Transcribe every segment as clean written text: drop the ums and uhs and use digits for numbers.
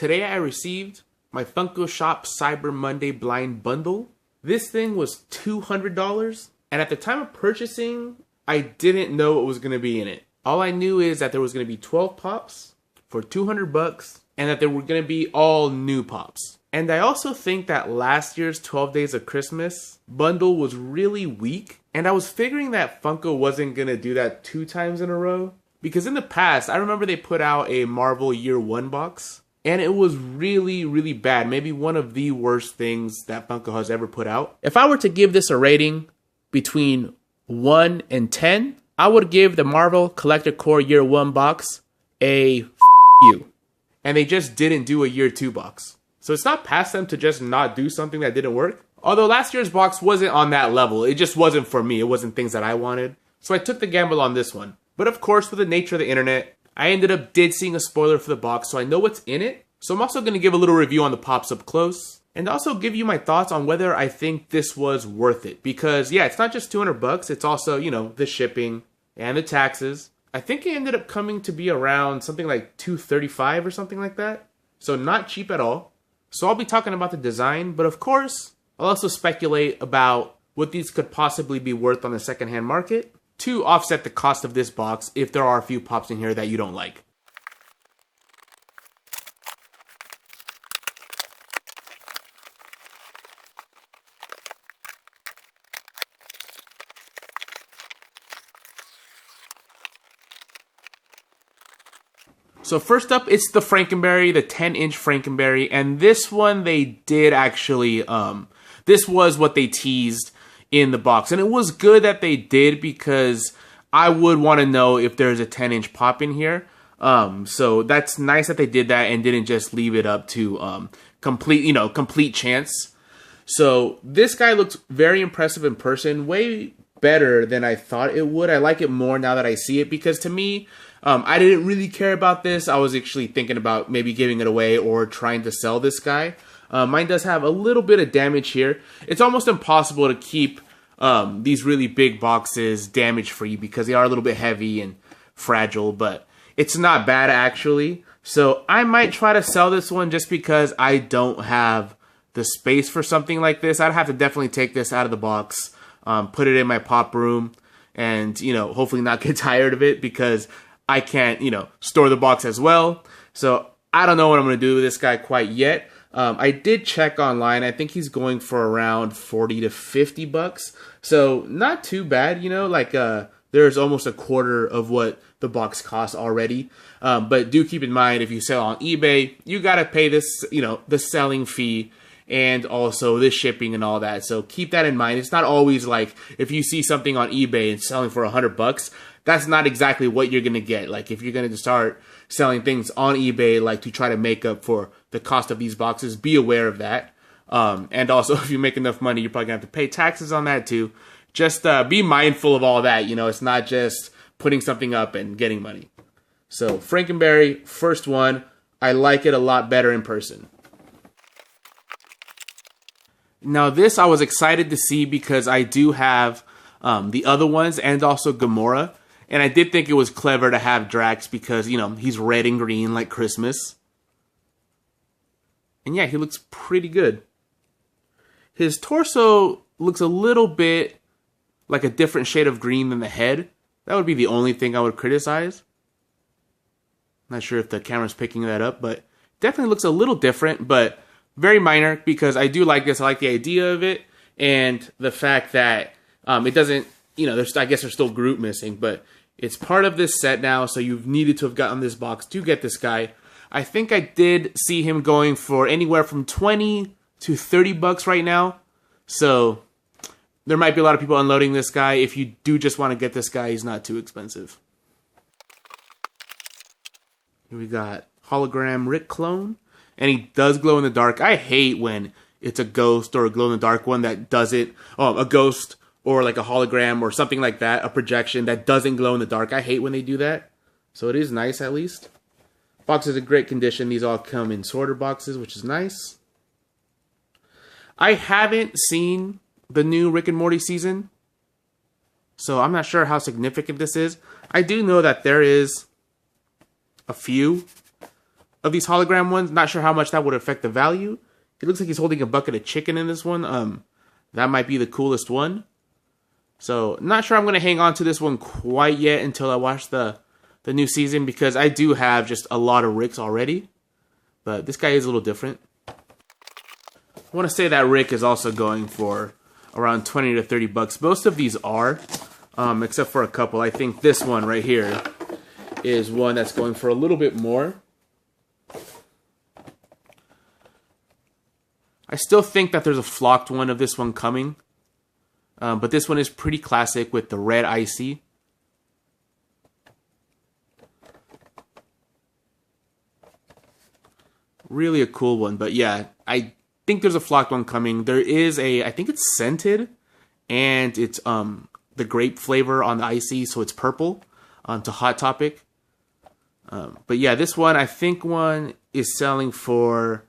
today I received my Funko Shop Cyber Monday Blind Bundle. This thing was $200, and at the time of purchasing, I didn't know what was going to be in it. All I knew is that there was going to be 12 pops for $200, and that they were going to be all new pops. And I also think that last year's 12 Days of Christmas bundle was really weak, and I was figuring that Funko wasn't going to do that 2 times in a row. Because in the past, I remember they put out a Marvel Year 1 box, and it was really, really bad. Maybe one of the worst things that Funko has ever put out. If I were to give this a rating between 1 and 10, I would give the Marvel Collector Core Year 1 box a you. And they just didn't do a Year 2 box. So it's not past them to just not do something that didn't work. Although last year's box wasn't on that level. It just wasn't for me. It wasn't things that I wanted. So I took the gamble on this one. But of course, with the nature of the internet, I ended up seeing a spoiler for the box, so I know what's in it. So I'm also going to give a little review on the pops up close, and also give you my thoughts on whether I think this was worth it. Because yeah, it's not just $200, it's also, you know, the shipping and the taxes. I think it ended up coming to be around something like $235 or something like that. So not cheap at all. So I'll be talking about the design, but of course, I'll also speculate about what these could possibly be worth on the secondhand market, to offset the cost of this box if there are a few pops in here that you don't like. So first up, it's the Franken Berry, the 10-inch Franken Berry, and this one they did actually, this was what they teased in the box, and it was good that they did, because I would want to know if there's a 10-inch pop in here. So that's nice that they did that and didn't just leave it up to complete chance. So this guy looks very impressive in person, way better than I thought it would. I like it more now that I see it, because to me, I didn't really care about this. I was actually thinking about maybe giving it away or trying to sell this guy. Mine does have a little bit of damage here. It's almost impossible to keep these really big boxes damage free because they are a little bit heavy and fragile, but it's not bad actually. So I might try to sell this one just because I don't have the space for something like this. I'd have to definitely take this out of the box, put it in my pop room, and, you know, hopefully not get tired of it because I can't, you know, store the box as well. So I don't know what I'm going to do with this guy quite yet. I did check online. I think he's going for around 40 to 50 bucks. So not too bad, you know, like there's almost a quarter of what the box costs already. But do keep in mind, if you sell on eBay, you got to pay this, you know, the selling fee and also the shipping and all that. So keep that in mind. It's not always like if you see something on eBay and selling for $100, that's not exactly what you're going to get. Like if you're going to start selling things on eBay, like to try to make up for the cost of these boxes, be aware of that. And also if you make enough money, you're probably going to have to pay taxes on that too. Just be mindful of all that. You know, it's not just putting something up and getting money. So Franken Berry, first one. I like it a lot better in person. Now this I was excited to see because I do have the other ones and also Gamora. And I did think it was clever to have Drax because, you know, he's red and green like Christmas. And yeah, he looks pretty good. His torso looks a little bit like a different shade of green than the head. That would be the only thing I would criticize. Not sure if the camera's picking that up, but definitely looks a little different, but very minor because I do like this. I like the idea of it and the fact that it doesn't, you know, I guess there's still Groot missing, but it's part of this set now, so you've needed to have gotten this box to get this guy. I think I did see him going for anywhere from 20 to 30 bucks right now. So there might be a lot of people unloading this guy. If you do just want to get this guy, he's not too expensive. Here we got Hologram Rick clone. And he does glow in the dark. I hate when it's a ghost or a glow in the dark one that does it. Oh, a ghost or like a hologram or something like that, a projection that doesn't glow in the dark. I hate when they do that. So it is nice at least. Box is in great condition. These all come in sorter boxes, which is nice. I haven't seen the new Rick and Morty season, so I'm not sure how significant this is. I do know that there is a few of these hologram ones. Not sure how much that would affect the value. It looks like he's holding a bucket of chicken in this one. That might be the coolest one. So, not sure I'm going to hang on to this one quite yet until I watch the new season, because I do have just a lot of Ricks already. But this guy is a little different. I want to say that Rick is also going for around 20 to 30 bucks. Most of these are, except for a couple. I think this one right here is one that's going for a little bit more. I still think that there's a flocked one of this one coming. But this one is pretty classic with the red icy. Really a cool one. But yeah, I think there's a flocked one coming. There is I think it's scented. And it's the grape flavor on the icy. So it's purple to Hot Topic. But yeah, this one, I think one is selling for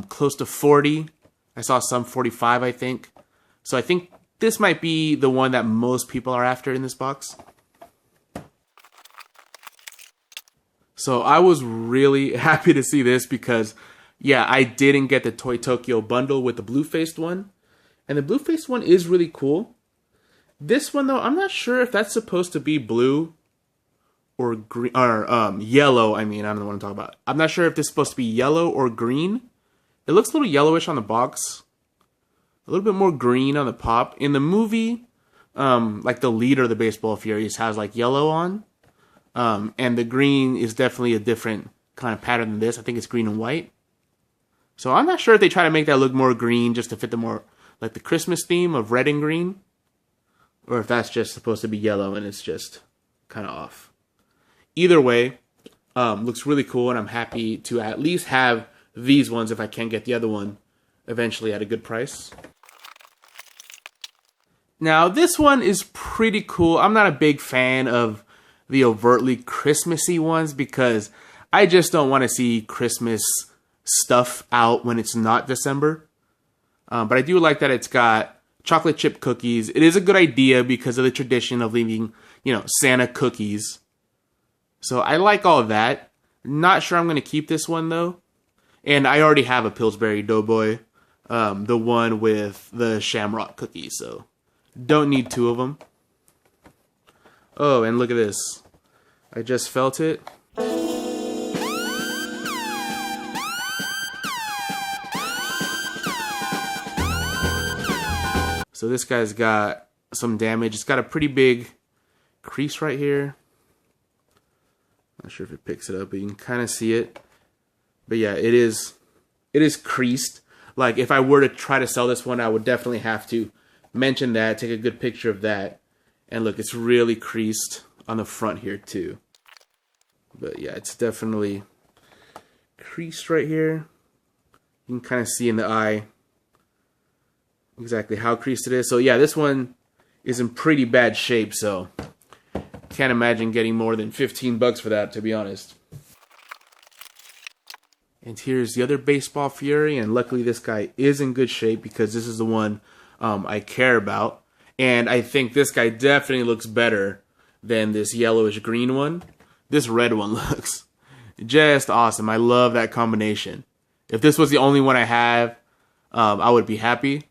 close to 40. I saw some 45, I think. So I think this might be the one that most people are after in this box. So I was really happy to see this because, yeah, I didn't get the Toy Tokyo bundle with the blue-faced one. And the blue-faced one is really cool. This one, though, I'm not sure if that's supposed to be blue or green, or yellow. I don't know what I'm talking about. I'm not sure if this is supposed to be yellow or green. It looks a little yellowish on the box. A little bit more green on the pop. In the movie, like the leader of the Baseball Furies has like yellow on. And the green is definitely a different kind of pattern than this. I think it's green and white. So I'm not sure if they try to make that look more green just to fit the more, like the Christmas theme of red and green. Or if that's just supposed to be yellow and it's just kind of off. Either way, looks really cool, and I'm happy to at least have these ones if I can get the other one eventually at a good price. Now, this one is pretty cool. I'm not a big fan of the overtly Christmassy ones because I just don't want to see Christmas stuff out when it's not December. But I do like that it's got chocolate chip cookies. It is a good idea because of the tradition of leaving, Santa cookies. So I like all of that. Not sure I'm going to keep this one, though. And I already have a Pillsbury Doughboy, the one with the shamrock cookies, so don't need two of them. Oh, and look at this. I just felt it. So this guy's got some damage. It's got a pretty big crease right here. Not sure if it picks it up, but you can kind of see it. But yeah, it is creased. Like, if I were to try to sell this one, I would definitely have to mention that, take a good picture of that. And look, it's really creased on the front here too. But yeah, it's definitely creased right here. You can kind of see in the eye exactly how creased it is. So yeah, this one is in pretty bad shape, so can't imagine getting more than 15 bucks for that, to be honest. And here's the other Baseball Fury, and luckily this guy is in good shape because this is the one I care about. And I think this guy definitely looks better than this yellowish green one. This red one looks just awesome. I love that combination. If this was the only one I have, I would be happy.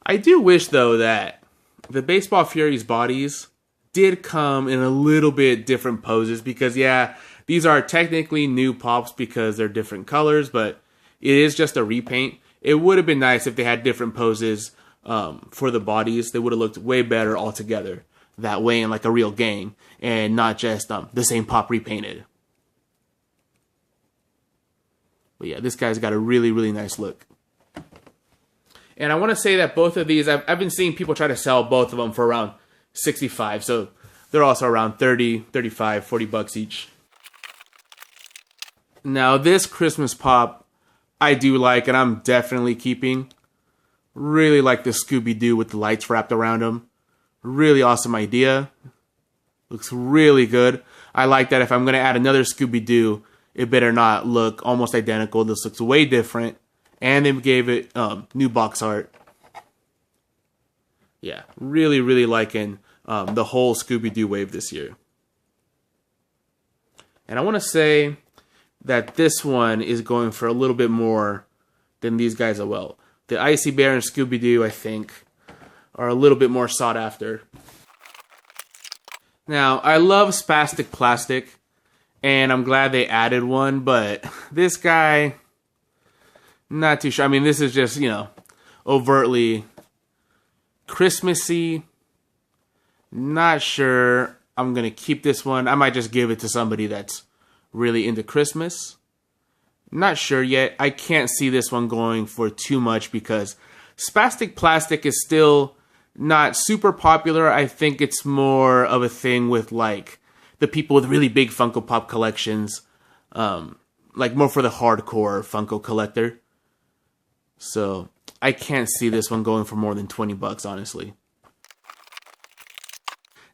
I do wish, though, that the Baseball Fury's bodies did come in a little bit different poses because, yeah, these are technically new pops because they're different colors, but it is just a repaint. It would have been nice if they had different poses for the bodies. They would have looked way better all together that way in like a real gang and not just the same pop repainted. But yeah, this guy's got a really, really nice look. And I want to say that both of these, I've been seeing people try to sell both of them for around 65. So they're also around 30, 35, 40 bucks each. Now this Christmas pop I do like, and I'm definitely keeping. Really like the Scooby-Doo with the lights wrapped around him. Really awesome idea. Looks really good. I like that if I'm going to add another Scooby-Doo, it better not look almost identical. This looks way different. And they gave it new box art. Yeah, really, really liking the whole Scooby-Doo wave this year. And I want to say that this one is going for a little bit more than these guys as well. The Icy Bear and Scooby-Doo, I think, are a little bit more sought after. Now, I love Spastic Plastic, and I'm glad they added one, but this guy, not too sure. I mean, this is just, overtly Christmassy. Not sure I'm going to keep this one. I might just give it to somebody that's really into Christmas. Not sure yet. I can't see this one going for too much because Spastic Plastic is still not super popular. I think it's more of a thing with like the people with really big Funko Pop collections, like more for the hardcore Funko collector. So I can't see this one going for more than $20, honestly.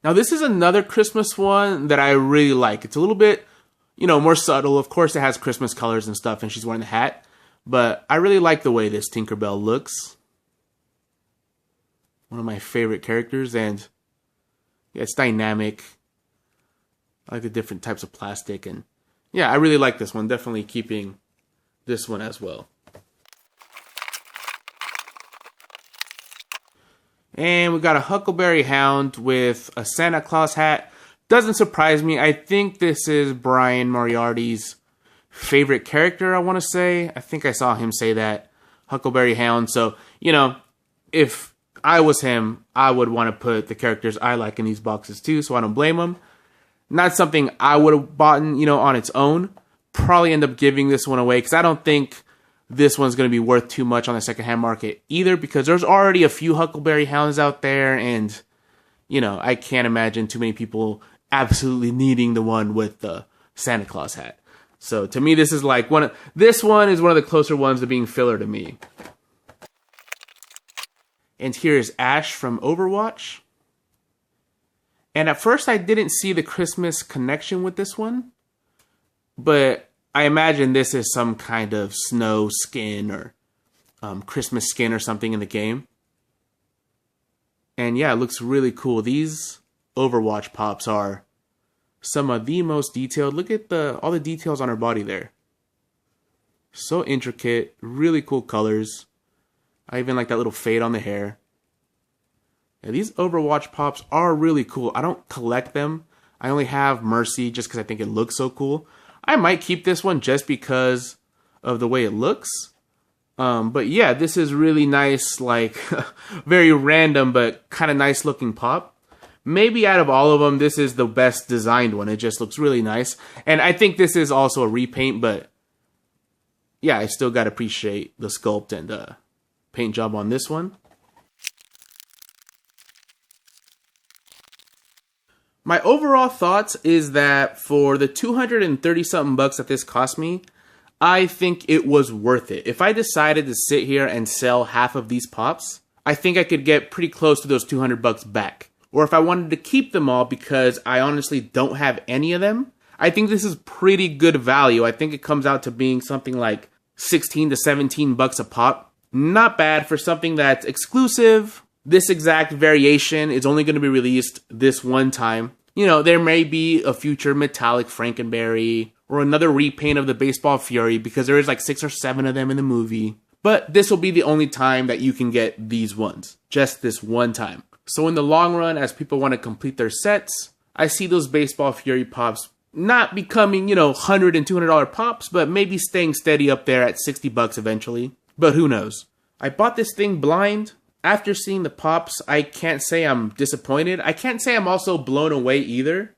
Now this is another Christmas one that I really like. It's a little bit, more subtle. Of course it has Christmas colors and stuff and she's wearing the hat. But I really like the way this Tinkerbell looks. One of my favorite characters, and yeah, it's dynamic. I like the different types of plastic, and yeah, I really like this one. Definitely keeping this one as well. And we got a Huckleberry Hound with a Santa Claus hat. Doesn't surprise me. I think this is Brian Moriarty's favorite character, I want to say. I think I saw him say that. Huckleberry Hound. So, if I was him, I would want to put the characters I like in these boxes too, so I don't blame him. Not something I would have bought, on its own. Probably end up giving this one away because I don't think this one's going to be worth too much on the secondhand market either, because there's already a few Huckleberry Hounds out there, and I can't imagine too many people absolutely needing the one with the Santa Claus hat. So to me, this is like this one is one of the closer ones to being filler to me. And here is Ashe from Overwatch. And at first I didn't see the Christmas connection with this one, but I imagine this is some kind of snow skin or Christmas skin or something in the game. And yeah, it looks really cool. These Overwatch pops are some of the most detailed. Look at all the details on her body there. So intricate, really cool colors. I even like that little fade on the hair. Yeah, these Overwatch pops are really cool. I don't collect them. I only have Mercy just because I think it looks so cool. I might keep this one just because of the way it looks. But yeah, this is really nice, like very random but kind of nice looking pop. Maybe out of all of them, this is the best designed one. It just looks really nice. And I think this is also a repaint, but yeah, I still got to appreciate the sculpt and paint job on this one. My overall thoughts is that for the 230 something bucks that this cost me, I think it was worth it. If I decided to sit here and sell half of these pops, I think I could get pretty close to those 200 bucks back. Or if I wanted to keep them all because I honestly don't have any of them, I think this is pretty good value. I think it comes out to being something like 16 to 17 bucks a pop. Not bad for something that's exclusive. This exact variation is only going to be released this one time. There may be a future metallic Franken Berry or another repaint of the Baseball Fury because there is like 6 or 7 of them in the movie. But this will be the only time that you can get these ones. Just this one time. So in the long run, as people want to complete their sets, I see those Baseball Fury pops not becoming, $100 and $200 pops, but maybe staying steady up there at 60 bucks eventually. But who knows? I bought this thing blind. After seeing the pops, I can't say I'm disappointed. I can't say I'm also blown away either.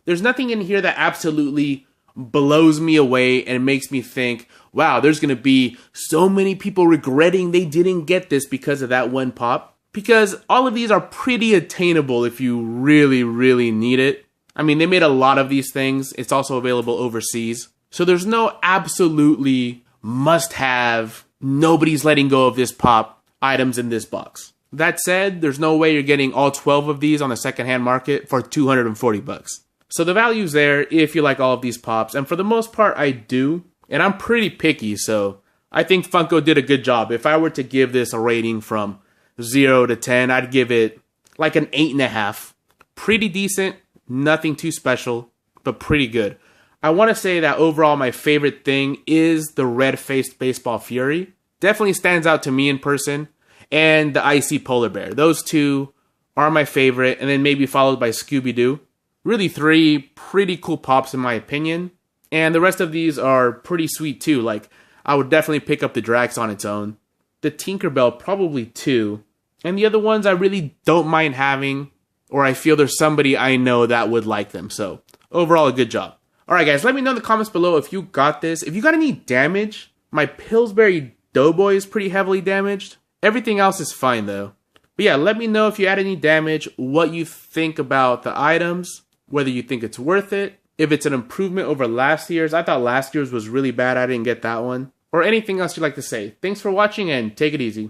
There's nothing in here that absolutely blows me away and makes me think, wow, there's going to be so many people regretting they didn't get this because of that one pop. Because all of these are pretty attainable if you really, really need it. I mean, they made a lot of these things. It's also available overseas. So there's no absolutely must-have, nobody's letting go of this pop items in this box. That said, there's no way you're getting all 12 of these on the secondhand market for 240 bucks. So the value's there if you like all of these pops, and for the most part I do, and I'm pretty picky, so I think Funko did a good job. If I were to give this a rating from 0 to 10, I'd give it like an 8.5. Pretty decent, nothing too special, but pretty good. I want to say that overall my favorite thing is the red-faced baseball fury. Definitely stands out to me in person. And the icy polar bear. Those two are my favorite, and then maybe followed by Scooby-Doo. Really 3 pretty cool pops in my opinion. And the rest of these are pretty sweet too. Like, I would definitely pick up the Drax on its own. The Tinkerbell probably 2. And the other ones I really don't mind having, or I feel there's somebody I know that would like them. So, overall a good job. Alright guys, let me know in the comments below if you got this. If you got any damage, my Pillsbury Doughboy is pretty heavily damaged. Everything else is fine though. But yeah, let me know if you had any damage, what you think about the items, whether you think it's worth it, if it's an improvement over last year's. I thought last year's was really bad, I didn't get that one. Or anything else you'd like to say. Thanks for watching and take it easy.